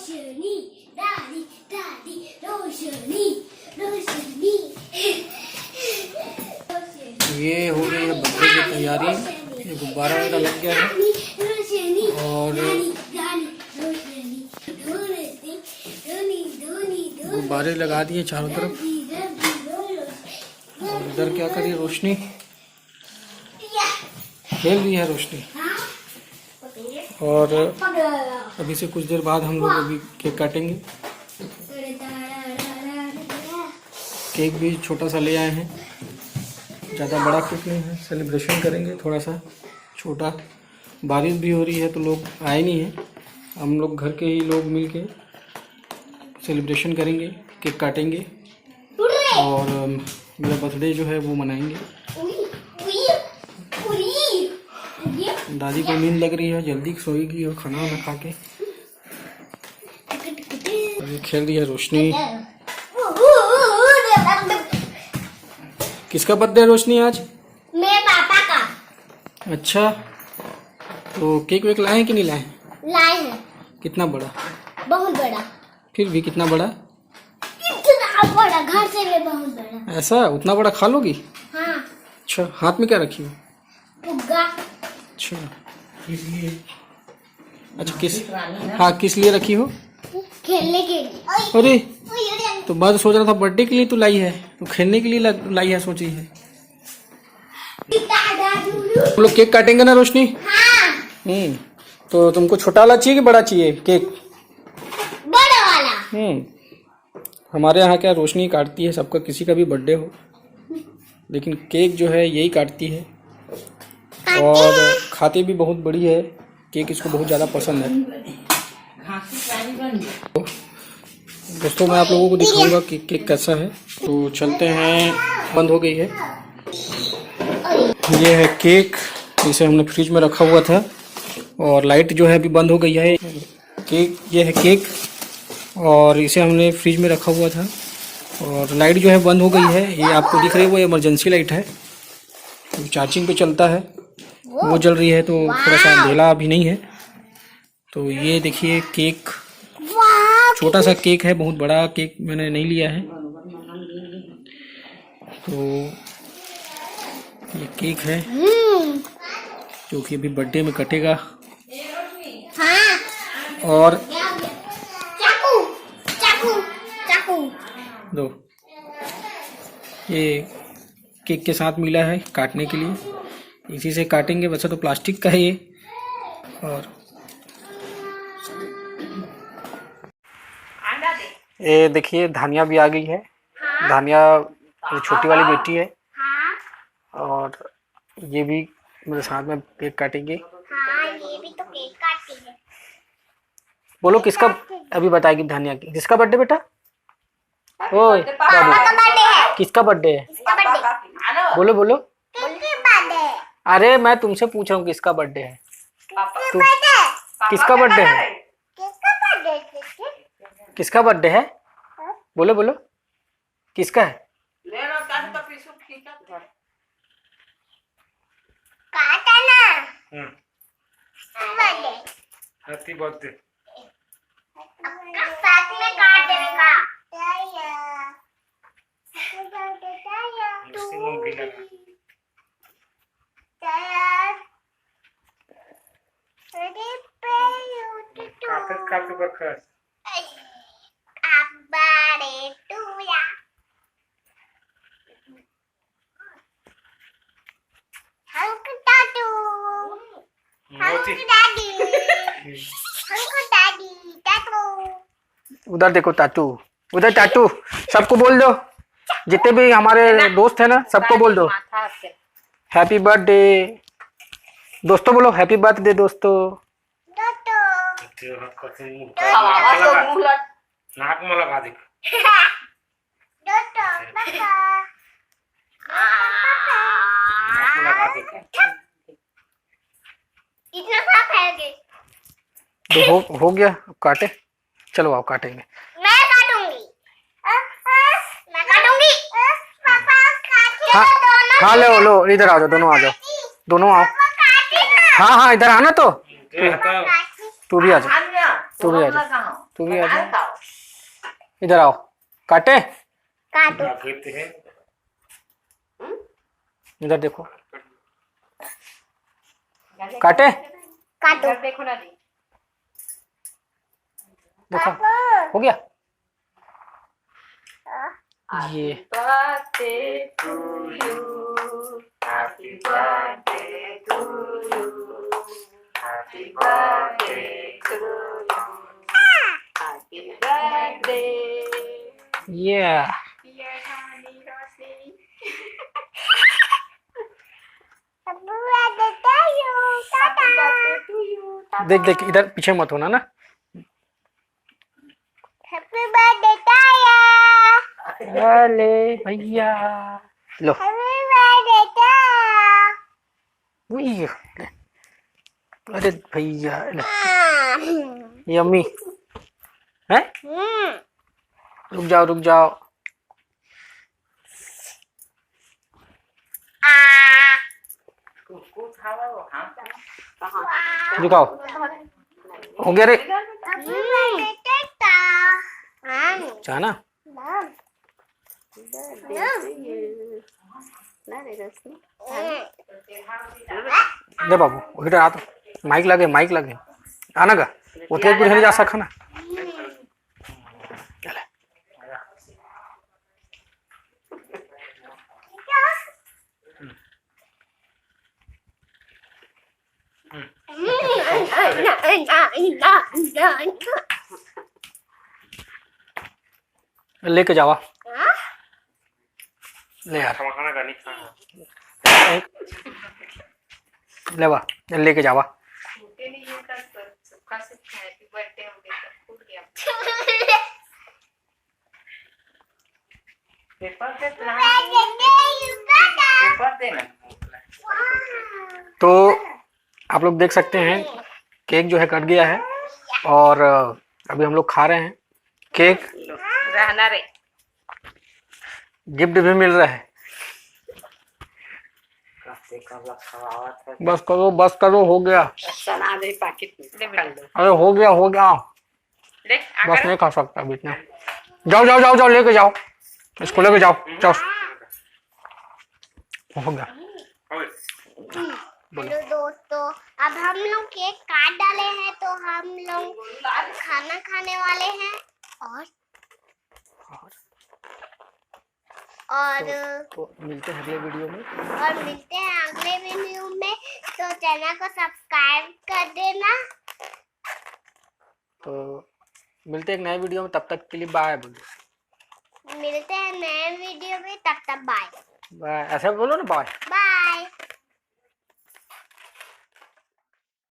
रोशनी दादी दादी रोशनी रोशनी। ये हो गई है बर्थडे की तैयारी। ये गुब्बारा वगैरह लग गया है और गुब्बारे लगा दिए चारों तरफ। और इधर क्या करी रोशनी, खेल रही है रोशनी। और अभी से कुछ देर बाद हम लोग अभी केक काटेंगे। केक भी छोटा सा ले आए हैं, ज़्यादा बड़ा केक नहीं है। सेलिब्रेशन करेंगे थोड़ा सा छोटा। बारिश भी हो रही है तो लोग आए नहीं हैं। हम लोग घर के ही लोग मिल के सेलिब्रेशन करेंगे, केक काटेंगे और मेरा बर्थडे जो है वो मनाएंगे। दादी को नींद लग रही है, जल्दी सोएगी और खाना वाना खा के। अभी खेल रही है रोशनी। किसका बर्थडे है रोशनी आज? मेरे पापा का। अच्छा, तो केक वेक लाए हैं कि नहीं लाए? लाए हैं। कितना बड़ा? बहुत बड़ा। फिर भी कितना बड़ा? इतना बड़ा, घर से भी बहुत बड़ा। ऐसा उतना बड़ा खा लोगी? हाँ। अच्छा, हाथ में क्या रखी हो? फुग्गा। अच्छा, अच्छा किस, हाँ किस लिए रखी हो? खेलने के लिए। अरे तो मैं तो सोच रहा था बर्थडे के लिए तू लाई है, तो खेलने के लिए लाई है सोची है। हम लोग केक काटेंगे ना रोशनी? हाँ। तो तुमको छोटा वाला चाहिए कि बड़ा चाहिए केक? बड़ा वाला। हमारे यहाँ क्या रोशनी काटती है सबका, किसी का भी बर्थडे हो, लेकिन केक जो है यही काटती है और खाते भी बहुत बड़ी है। केक इसको बहुत ज़्यादा पसंद है। दोस्तों मैं आप लोगों को दिखाऊंगा कि केक कैसा है। तो चलते हैं। बंद हो गई है। ये है केक, इसे हमने फ्रिज में रखा हुआ था और लाइट जो है अभी बंद हो गई है। केक, ये है केक और इसे हमने फ्रिज में रखा हुआ था और लाइट जो है बंद हो गई है। ये आपको दिख रही है वो इमरजेंसी लाइट है, चार्जिंग पे चलता है, वो जल रही है तो थोड़ा सा अंधेला अभी नहीं है। तो ये देखिए केक, छोटा सा केक है, बहुत बड़ा केक मैंने नहीं लिया है। तो ये केक है जो कि अभी बर्थडे में कटेगा। हाँ। और चाकू चाकू चाकू दो, ये केक के साथ मिला है काटने के लिए, इसी से काटेंगे। वैसे तो प्लास्टिक का है ये। और ये देखिए धानिया भी आ गई है। हाँ। धानिया छोटी वाली बेटी है। हाँ। और ये भी मेरे साथ में केक काटेंगे। हाँ, ये भी तो केक काटती है। बोलो किसका, अभी बताएगी धानिया की। किसका बर्थडे बेटा? ओए बाबू, किसका बर्थडे है? किसका बर्थडे? बोलो बोलो। किसकी बर्थडे? अरे मैं तुमसे पूछ रहा हूँ किसका बर्थडे है? किसकी बर्थडे? किसका बर्थडे है? किसका बर्थडे? किसका बर्थडे है? बोलो बोलो, किसका है? काटा ना। बर्थडे। Happy birthday. अपना साथ में काट देगा। उधर देखो टाटू, उधर टाटू। सबको बोल दो, जितने भी हमारे दोस्त हैं ना सबको बोल दो हैप्पी बर्थडे। दोस्तों बोलो हैप्पी बर्थडे दोस्तों। नाक में लगा दे। इतना सा खाओगे? तो हो गया, काटे। चलो आओ काटेंगे। मैं काटूंगी। मैं काटूंगी। पापा काटिए। हाँ दोनों। हाँ, लो इधर आ जाओ, दोनों आ जाओ, दोनों आओ। हाँ हाँ इधर आना। तो तू भी आ जा, तू भी आ जा। तू भी आ जा, इधर आओ, काटे, काटो। इधर देखो, काटे, काटो। देखो ना दी। देखो, हो गया ये। Birthday to you. Happy birthday to you. Happy birthday to you. Happy birthday. ये Dear honey Rosie. Happy birthday to you. Happy birthday to you. देख देख, इधर पीछे मत होना ना। Happy birthday to you. अरे भैया लो, Happy birthday to you. उई, अरे भैया लो, Ah. यम्मी है। रुक जाओ रुक जाओ, Ah. कुकू खावा वो हाँ कहाँ रुकाओ, हो गया रे, Happy birthday to you. जाना। ले बाबू इधर आ, तो माइक लगे, माइक लगे, आना का वो तेज बुढ़े जा सका ना। लेके जावा, ले यार, ले बा, लेके जावा। फूटे नहीं ये कर सुखा से हैप्पी बर्थडे हो गया फूट गया पेपर पे पेपर देना तो आप लोग देख सकते हैं केक जो है कट गया है और अभी हम लोग खा रहे हैं केक। रहना रे गिफ्ट भी मिल रहा है। बस करो हो गया। सना दे पैकेट में अरे हो गया ले बस नहीं खा सकता अभी इतना। जाओ जाओ जाओ जाओ लेके जाओ, इसको लेके जाओ जाओ, हो गया। हेलो दोस्तों, अब हम लोग केक काट डाले हैं तो हम लोग खाना खाने वाले हैं और तो मिलते हैं अगले वीडियो में। मिलते हैं अगले वीडियो में, तो चैनल को सब्सक्राइब कर देना। तो मिलते हैं एक नए वीडियो में, तब तक के लिए बाय बोलो। मिलते हैं नए वीडियो में, तब तक बाय बाय, ऐसे बोलो ना बाय। बाय।